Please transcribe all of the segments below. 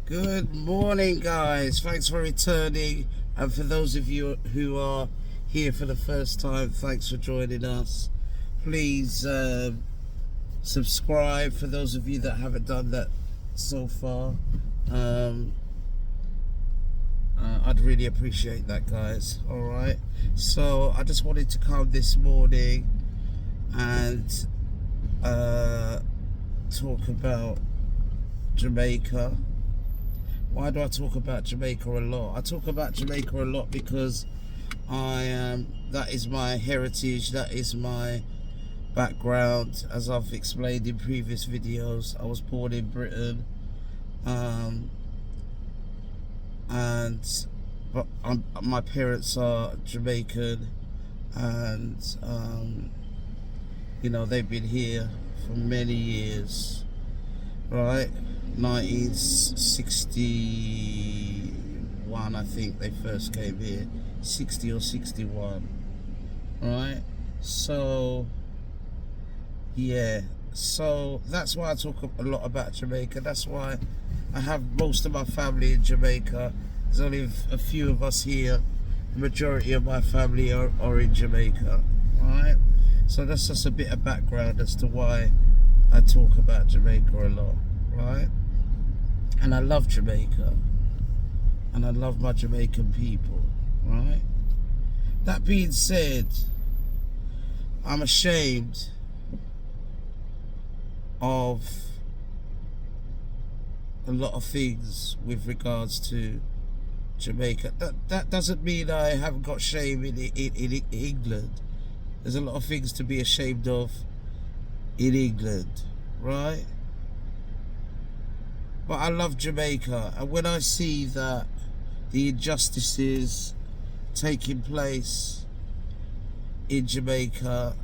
Good morning, guys. Thanks for returning, and for those of you who are here for the first time, thanks for joining us. Please subscribe for those of you that haven't done that so far. I'd really appreciate that, guys. All right, so I just wanted to come this morning and talk about Jamaica. Why do I talk about Jamaica a lot? I talk about Jamaica a lot because that is my heritage, that is my background. As I've explained in previous videos, I was born in Britain, but my parents are Jamaican, and they've been here for many years, right? 1961, I think they first came here, 60 or 61, right? So yeah, so that's why I talk a lot about Jamaica. That's why I have most of my family in Jamaica. There's only a few of us here. The majority of my family are in Jamaica, right? So that's just a bit of background as to why I talk about Jamaica a lot, right? And I love Jamaica, and I love my Jamaican people, right? That being said, I'm ashamed of a lot of things with regards to Jamaica. That doesn't mean I haven't got shame in England. There's a lot of things to be ashamed of in England, right? But I love Jamaica, and when I see that the injustices taking place in Jamaica,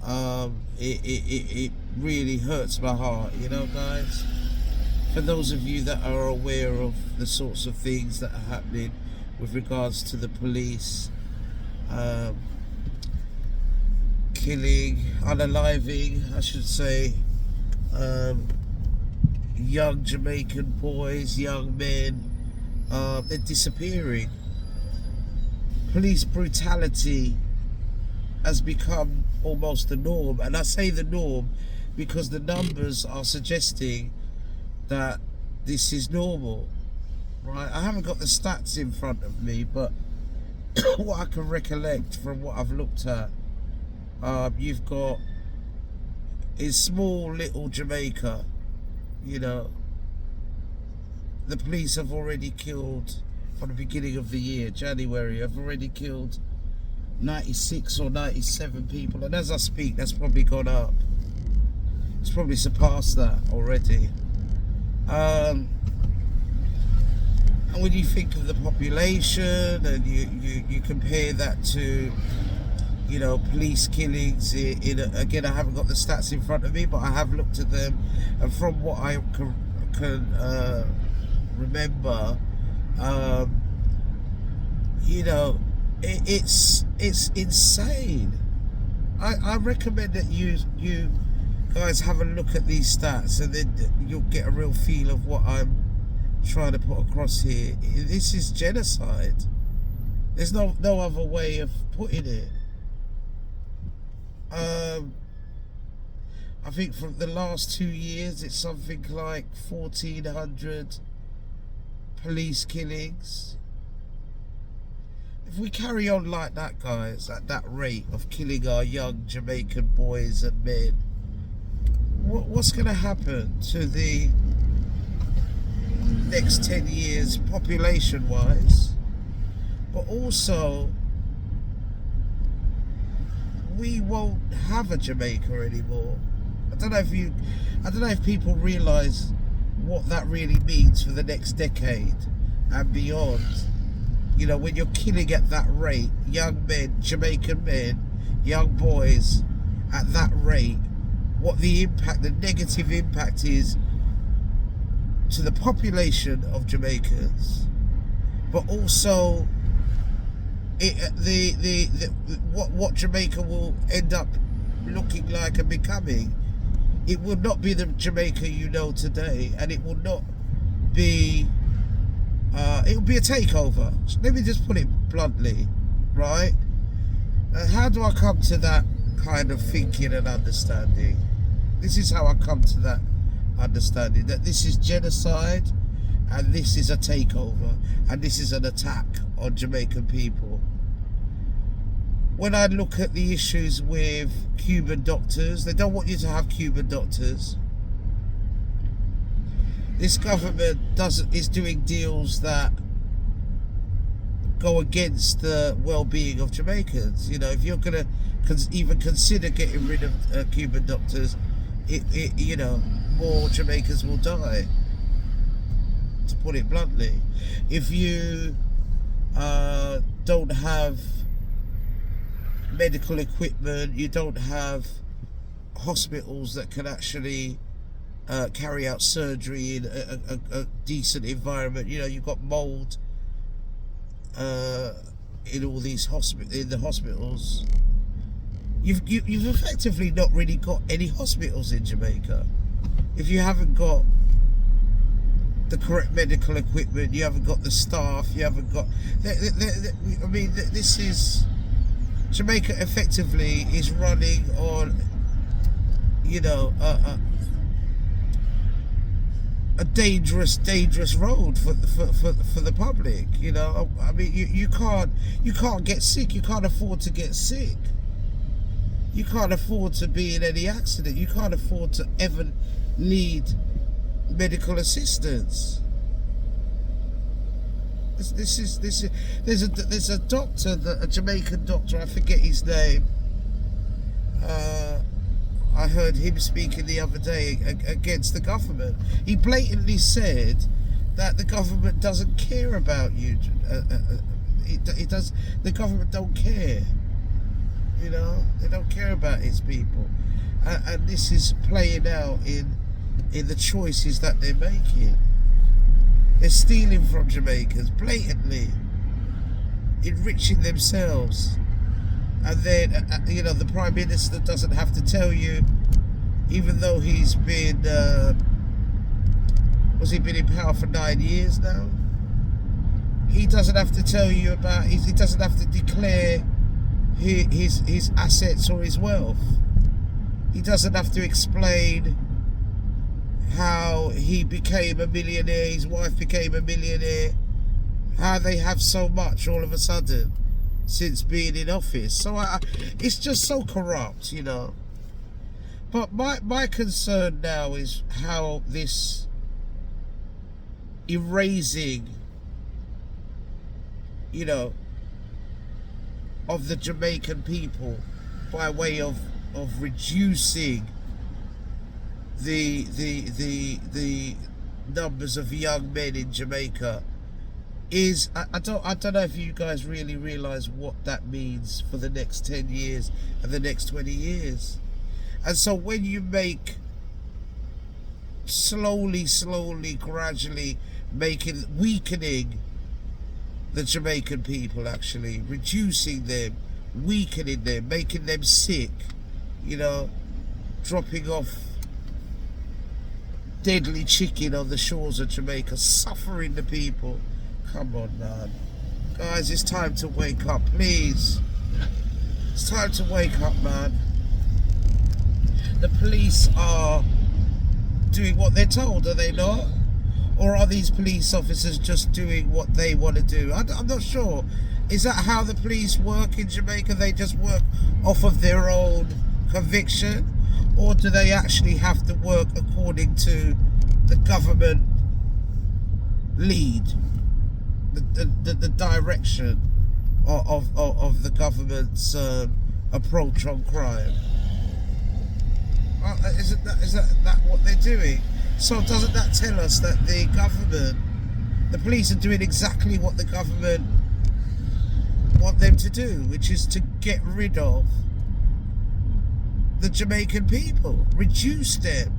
it really hurts my heart, guys. For those of you that are aware of the sorts of things that are happening with regards to the police, killing, unaliving, I should say, young Jamaican boys, young men, they're disappearing. Police brutality has become almost the norm, and I say the norm because the numbers are suggesting that this is normal, right? I haven't got the stats in front of me, but what I can recollect from what I've looked at, you've got in small little Jamaica, the police have already killed, from the beginning of the year, January, have already killed 96 or 97 people, and as I speak, that's probably gone up. It's probably surpassed that already. And when you think of the population and you compare that to police killings again, I haven't got the stats in front of me, but I have looked at them, and from what I can remember, it's insane. I recommend that you guys have a look at these stats, and then you'll get a real feel of what I'm trying to put across here. This is genocide. There's no other way of putting it. I think from the last 2 years, it's something like 1,400 police killings. If we carry on like that, guys, at that rate of killing our young Jamaican boys and men, what's going to happen to the next 10 years population-wise? But also, we won't have a Jamaica anymore. I don't know if people realise what that really means for the next decade and beyond. When you're killing at that rate, young men, Jamaican men, young boys, at that rate, what the negative impact is to the population of Jamaicans, but also what Jamaica will end up looking like and becoming. It will not be the Jamaica you know today, and it will not be it'll be a takeover. Let me just put it bluntly, right? How do I come to that kind of thinking and understanding? This is how I come to that understanding, that this is genocide and this is a takeover and this is an attack on Jamaican people. When I look at the issues with Cuban doctors, they don't want you to have Cuban doctors. This government is doing deals that go against the well-being of Jamaicans. You know, if you're going to even consider getting rid of Cuban doctors, you know, more Jamaicans will die, to put it bluntly. If you don't have medical equipment, you don't have hospitals that can actually carry out surgery in a decent environment. You know, you've got mold in all these hospitals. You've effectively not really got any hospitals in Jamaica. If you haven't got the correct medical equipment, you haven't got the staff, you haven't got... I mean, this is... Jamaica effectively is running on, you know, a dangerous road for the public. You know, I mean, you can't get sick. You can't afford to get sick. You can't afford to be in any accident. You can't afford to ever need medical assistance. There's a doctor, a Jamaican doctor, I forget his name. I heard him speaking the other day against the government. He blatantly said that the government doesn't care about you. It does. The government don't care. You know, they don't care about its people, and this is playing out in the choices that they're making. They're stealing from Jamaicans blatantly, enriching themselves. And then, you know, the Prime Minister doesn't have to tell you, even though he's been, he been in power for 9 years now? He doesn't have to tell you about, he doesn't have to declare his assets or his wealth. He doesn't have to explain how he became a millionaire, his wife became a millionaire, how they have so much all of a sudden since being in office. So it's just so corrupt, you know. But my concern now is how this erasing, you know, of the Jamaican people by way of reducing the numbers of young men in Jamaica is, I don't know if you guys really realise what that means for the next 10 years and the next 20 years. And so when you make slowly, gradually weakening the Jamaican people, actually reducing them, weakening them, making them sick, you know, dropping off deadly chicken on the shores of Jamaica, suffering the people. Come on, man. Guys, it's time to wake up, please. It's time to wake up, man. The police are doing what they're told, are they not? Or are these police officers just doing what they want to do? I'm not sure. Is that how the police work in Jamaica? They just work off of their own conviction? Or do they actually have to work according to the government lead, the direction of the government's approach on crime? Is that what they're doing? So doesn't that tell us that the government, the police are doing exactly what the government want them to do, which is to get rid of the Jamaican people, reduce them,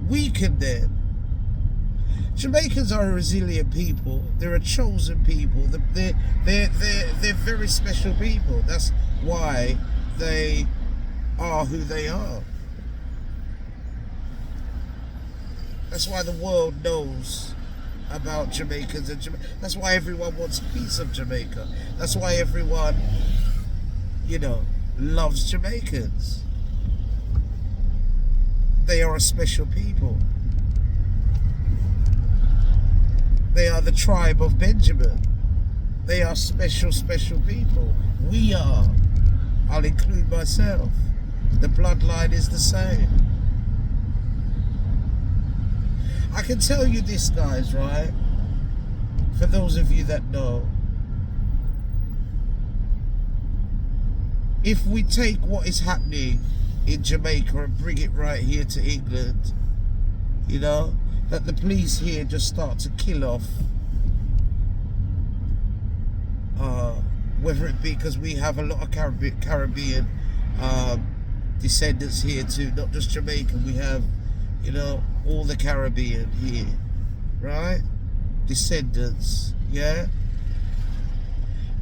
weaken them. Jamaicans are a resilient people. They're a chosen people. They're very special people. That's why they are who they are. That's why the world knows about Jamaicans and that's why everyone wants a piece of Jamaica. That's why everyone, you know, loves Jamaicans. They are a special people. They are the tribe of Benjamin. They are special, special people. We are. I'll include myself. The bloodline is the same. I can tell you this, guys, right? For those of you that know, if we take what is happening in Jamaica and bring it right here to England, you know, that the police here just start to kill off, whether it be because we have a lot of Caribbean descendants here too, not just Jamaican. We have, you know, all the Caribbean here, right? Descendants, yeah?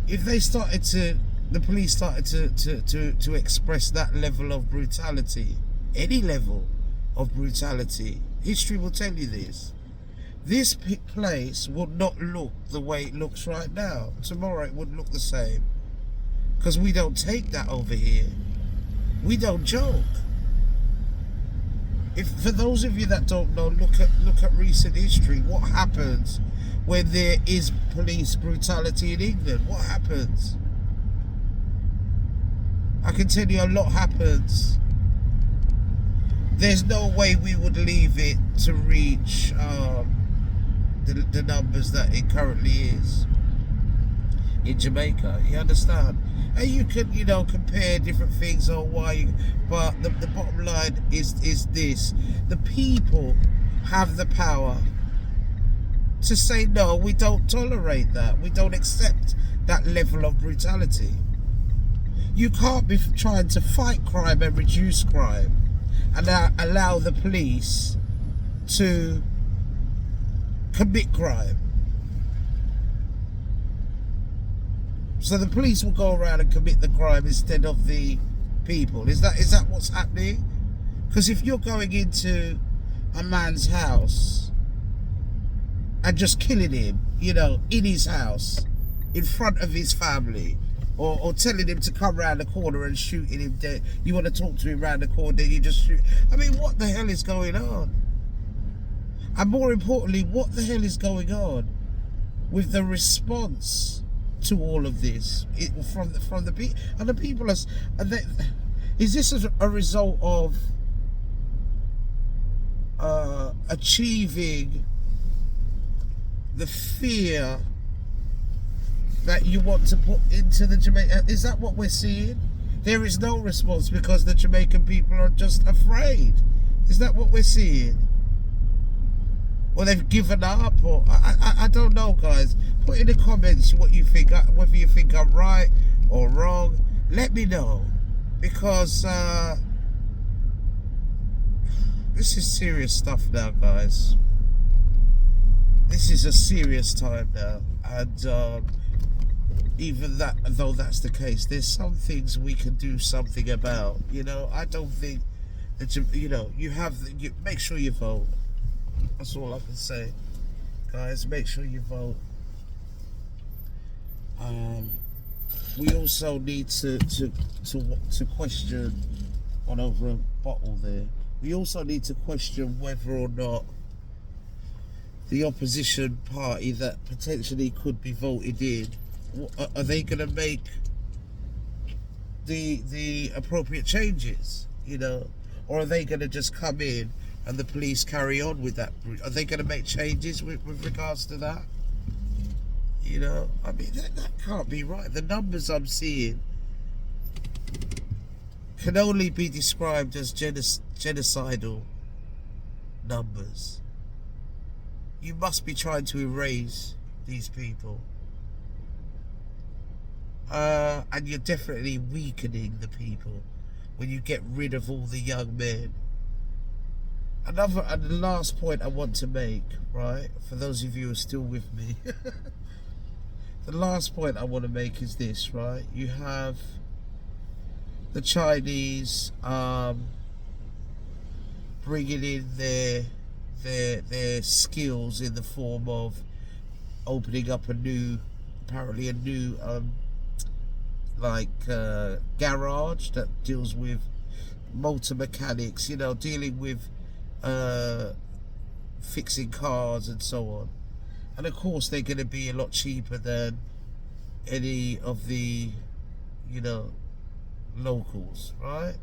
If they started to, the police started to express that level of brutality, any level of brutality, history will tell you this. This place would not look the way it looks right now. Tomorrow it would look the same. Because we don't take that over here. We don't joke. If for those of you that don't know, look at recent history. What happens when there is police brutality in England? What happens? I can tell you a lot happens. There's no way we would leave it to reach the numbers that it currently is in Jamaica. You understand? And you can, you know, compare different things on why, but the bottom line is this: the people have the power to say no. We don't tolerate that. We don't accept that level of brutality. You can't be trying to fight crime and reduce crime and allow the police to commit crime. So the police will go around and commit the crime instead of the people. Is that what's happening? Because if you're going into a man's house and just killing him, you know, in his house, in front of his family, or telling him to come round the corner and shooting him dead. You want to talk to him round the corner, you just shoot. I mean, what the hell is going on? And more importantly, what the hell is going on with the response to all of this from the people? And the people is this a result of achieving the fear that you want to put into the Jamaican? Is that what we're seeing? There is no response because the Jamaican people are just afraid. Is that what we're seeing? Or they've given up? Or I don't know, guys. Put in the comments what you think, whether you think I'm right or wrong. Let me know, because this is serious stuff now, guys. This is a serious time now, and even that, though that's the case, there's some things we can do something about. You know, I don't think that you know, you make sure you vote. That's all I can say, guys. Make sure you vote. We also need to question on over a bottle there. We also need to question whether or not the opposition party that potentially could be voted in, are they going to make the appropriate changes, you know, or are they going to just come in and the police carry on with that? Are they going to make changes with regards to that? You know, I mean, that can't be right. The numbers I'm seeing can only be described as genocidal numbers. You must be trying to erase these people. And you're definitely weakening the people when you get rid of all the young men. And the last point I want to make, right, for those of you who are still with me, the last point I want to make is this, right? You have the Chinese bringing in their skills in the form of opening up apparently a new garage that deals with motor mechanics, dealing with fixing cars and so on. And of course they're going to be a lot cheaper than any of the locals, right?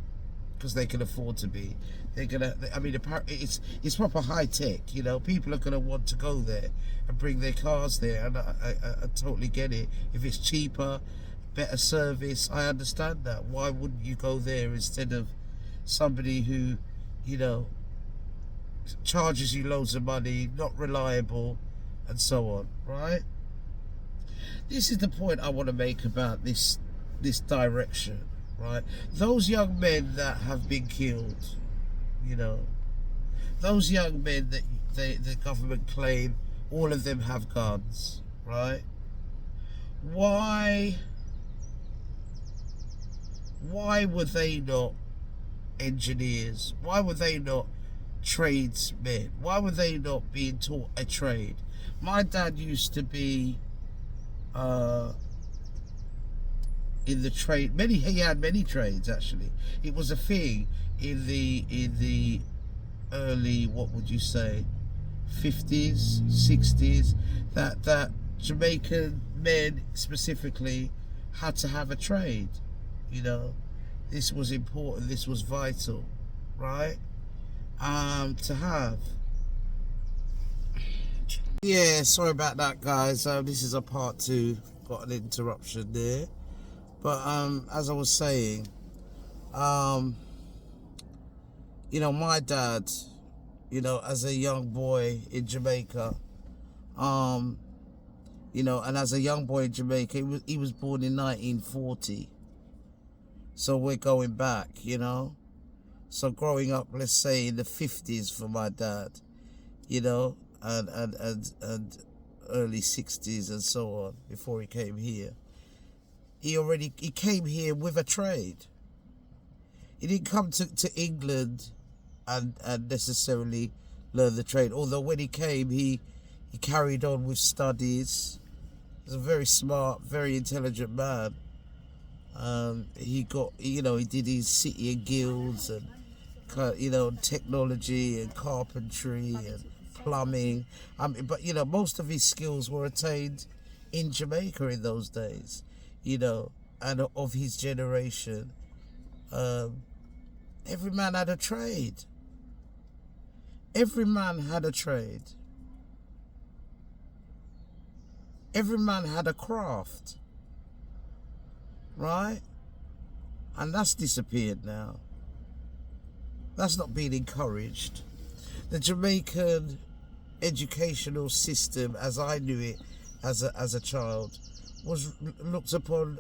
Because they can afford to be. They're gonna, I mean, it's proper high tech. People are gonna want to go there and bring their cars there, and I totally get it. If it's cheaper, better service, I understand that. Why wouldn't you go there instead of somebody who, charges you loads of money, not reliable, and so on, right? This is the point I want to make about this direction, right? Those young men that have been killed, those young men that the government claim all of them have guns, right? Why were they not engineers? Why were they not tradesmen? Why were they not being taught a trade? My dad used to be in the trade. He had many trades, actually. It was a thing in the early, what would you say, 50s, 60s, that Jamaican men specifically had to have a trade. This was important, this was vital, right? To have. Yeah, sorry about that, guys. This is a part 2. Got an interruption there. But as I was saying, my dad, as a young boy in Jamaica, and as a young boy in Jamaica, he was born in 1940. So we're going back, So growing up, let's say in the 50s for my dad, and early 60s and so on, before he came here. He came here with a trade. He didn't come to England and necessarily learn the trade. Although when he came, he carried on with studies. He's a very smart, very intelligent man. He did his city and guilds and, technology and carpentry and plumbing. But most of his skills were attained in Jamaica in those days. And of his generation, every man had a trade. Every man had a trade. Every man had a craft, right? And that's disappeared now. That's not being encouraged. The Jamaican educational system, as I knew it as a child, was looked upon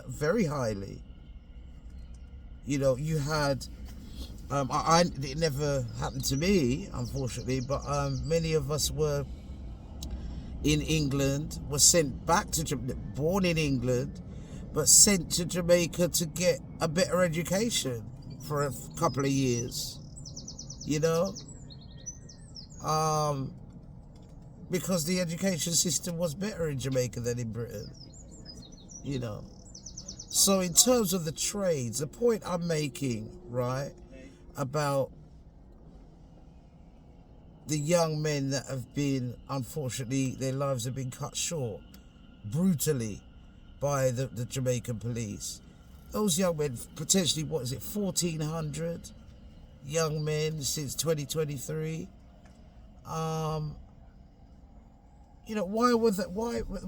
very highly. You had, it never happened to me, unfortunately, but many of us were in England, were sent back to born in England, but sent to Jamaica to get a better education for a couple of years, because the education system was better in Jamaica than in Britain. So in terms of the trades, the point I'm making, right, about the young men that have been, unfortunately, their lives have been cut short brutally by the Jamaican police. Those young men, potentially, 1,400 young men since 2023. Why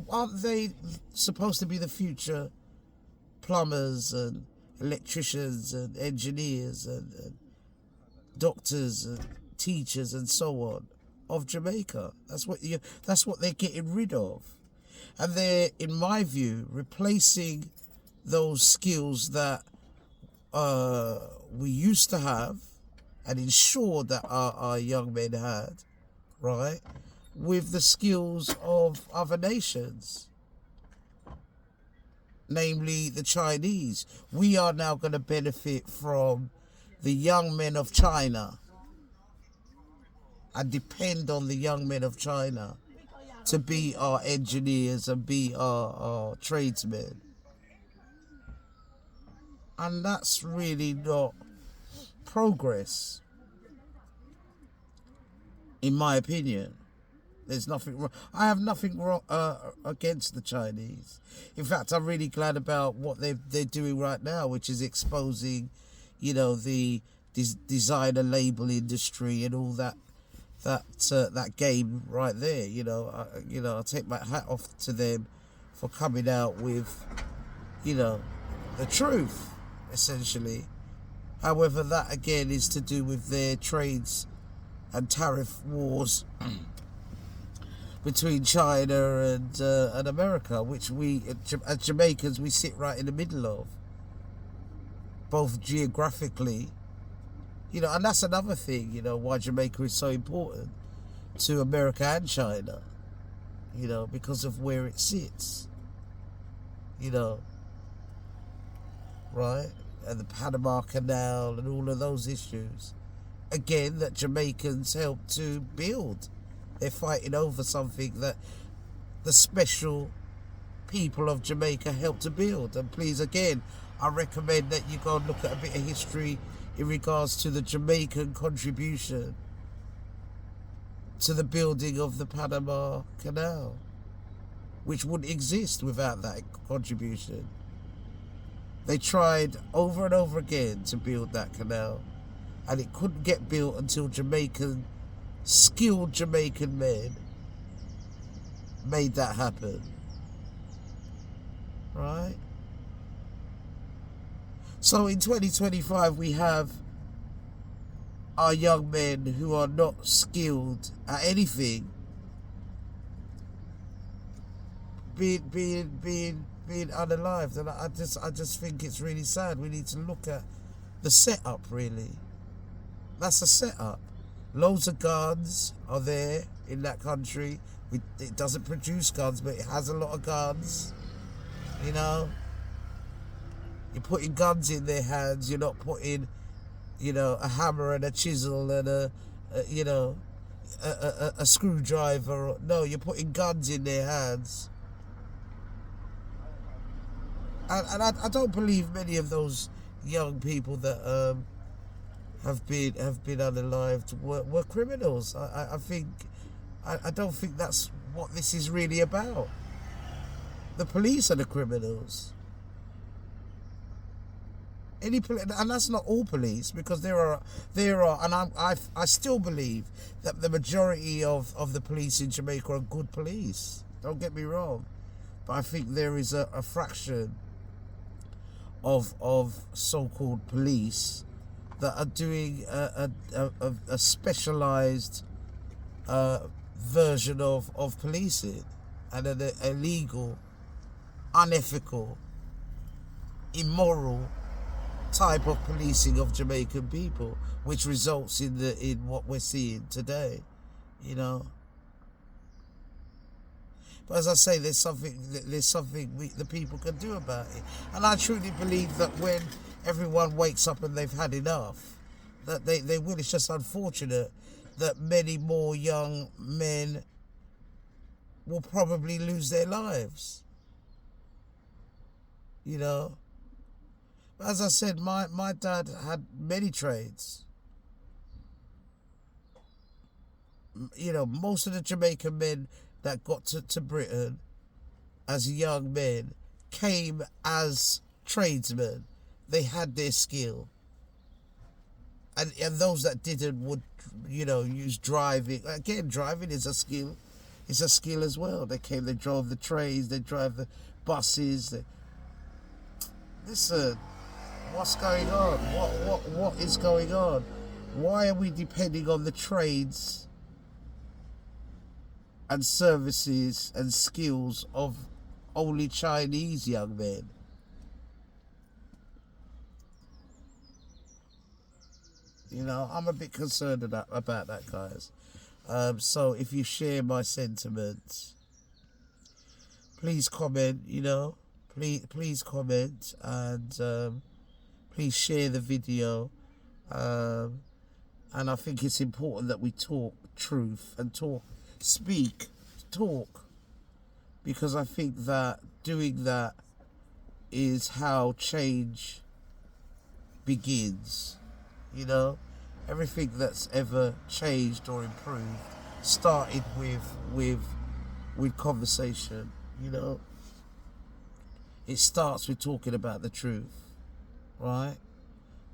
aren't they supposed to be the future plumbers and electricians and engineers and doctors and teachers and so on of Jamaica? That's what they're getting rid of, and they're, in my view, replacing those skills that we used to have and ensure that our young men had, right, with the skills of other nations, namely the Chinese. We are now going to benefit from the young men of China. and depend on the young men of China to be our engineers and be our tradesmen. And that's really not progress, in my opinion. There's nothing wrong. I have nothing wrong against the Chinese. In fact, I'm really glad about what they're doing right now, which is exposing, the designer label industry and all that game right there. I take my hat off to them for coming out with, the truth, essentially. However, that again is to do with their trades and tariff wars between China and America, which we, as Jamaicans, we sit right in the middle of, both geographically, and that's another thing, why Jamaica is so important to America and China, because of where it sits, right? And the Panama Canal and all of those issues, again, that Jamaicans helped to build. They're fighting over something that the special people of Jamaica helped to build. And please, again, I recommend that you go and look at a bit of history in regards to the Jamaican contribution to the building of the Panama Canal, which wouldn't exist without that contribution. They tried over and over again to build that canal, and it couldn't get built until skilled Jamaican men made that happen. Right? So in 2025 we have our young men who are not skilled at anything being unalived, and I just think it's really sad. We need to look at the setup, really. That's a setup. Loads of guns are there in that country. It doesn't produce guns, but it has a lot of guns. You're putting guns in their hands. You're not putting, a hammer and a chisel and a screwdriver. No, you're putting guns in their hands. And I don't believe many of those young people that have been unalived were criminals. I don't think that's what this is really about. The police are the criminals. And that's not all police, because there are, and I still believe that the majority of the police in Jamaica are good police. Don't get me wrong, but I think there is a fraction of so-called police that are doing a specialized version of policing, and an illegal, unethical, immoral type of policing of Jamaican people, which results in what we're seeing today, But as I say, there's something the people can do about it, and I truly believe that when everyone wakes up and they've had enough, that they will. It's just unfortunate that many more young men will probably lose their lives. But as I said, my dad had many trades. Most of the Jamaican men that got to Britain as young men came as tradesmen. They had their skill. And those that didn't would, use driving. Again, driving is a skill. It's a skill as well. They drove the trains, they drive the buses. Listen, what's going on? What is going on? Why are we depending on the trades and services and skills of only Chinese young men? I'm a bit concerned about that, guys. So if you share my sentiments, please comment, please comment, and please share the video. And I think it's important that we talk truth and talk, because I think that doing that is how change begins. You know, everything that's ever changed or improved started with conversation. You know, it starts with talking about the truth, right?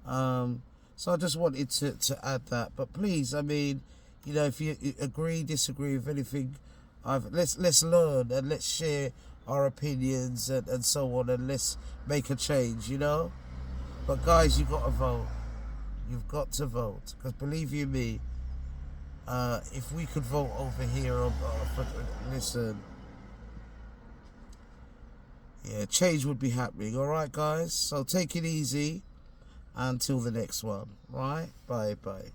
So I just wanted to add that. But please, I mean, you know, if you agree, disagree with anything, let's learn and let's share our opinions and so on, and let's make a change, you know. But guys, you've got to vote. You've got to vote, because believe you me, if we could vote over here, listen, yeah, change would be happening. All right, guys. So take it easy until the next one. Right? Bye bye.